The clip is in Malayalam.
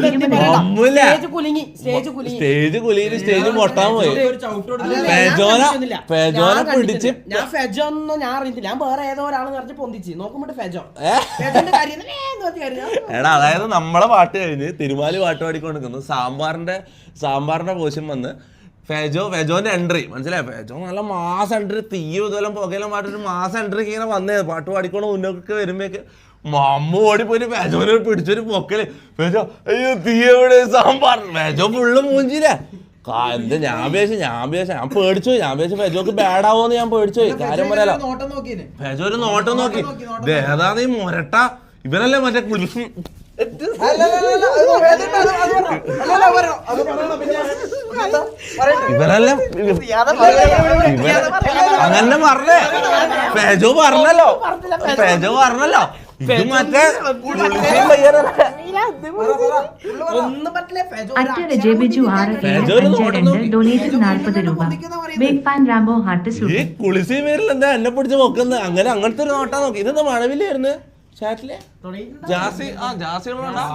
സ്റ്റേജ് കുലുങ്ങി സ്റ്റേജ് പൊട്ടാൻ പോയി. ഫെജോനെ പിടിച്ച് ഞാൻ ഫെജോ ഒന്നും ഞാൻ അറിയത്തില്ല. ഞാൻ വേറെ ഏതോ ഒരാൾ നിറച്ച് പൊന്തിച്ച് നോക്കുമ്പോ ഫെജോ. എടാ അതായത് നമ്മളെ പാട്ട് കഴിഞ്ഞ് തിരുമാലി പാട്ട് പാടിക്കൊണ്ടിരിക്കുന്നു. സാമ്പാറിന്റെ പോഷൻ വന്ന് ഫെജോന്റെ എൻട്രി മനസ്സിലായി. ഫെജോ നല്ല മാസ് എൻട്രി, തീയും ഇതുപോലെ പുകയിലും പാട്ടൊരു മാസ് എൻട്രി ഇങ്ങനെ വന്നേ പാട്ട് പാടിക്കൊണ്ട് മുന്നോട്ട് വരുമ്പോഴേക്ക് മമ്മ ഓടിപ്പോയി ഫെജോനെ പിടിച്ചൊരു പൊക്കല്. ഫെജോ അയ്യോ തീ എവിടെ സാമ്പാർ. ഫെജോ ഫുള്ള് മൂഞ്ചില്ലേ. എന്താ ഞാൻ പേടിച്ചു ഫെജോക്ക് ബാഡാവോന്ന് ഞാൻ പേടിച്ചു പോയി. കാര്യം പറയാലോ, ഫെജോ ഒരു നോട്ടം നോക്കി. ഏതാ നീ മൊരട്ട ഇവനല്ലേ മറ്റേ ഇവനല്ലേ അങ്ങനെ പറഞ്ഞേ. ഫെജോ പറഞ്ഞല്ലോ ഇത് മറ്റേ ഈ കുളിസി പേരിൽ എന്താ എന്നെ പിടിച്ച് നോക്കുന്നത്. അങ്ങനത്തെ ഒരു നോട്ടാ നോക്കി. ഇതെന്താ മഴവില്ലായിരുന്നു ചാറ്റിലെ ജാസി. ജാസികളുണ്ടാ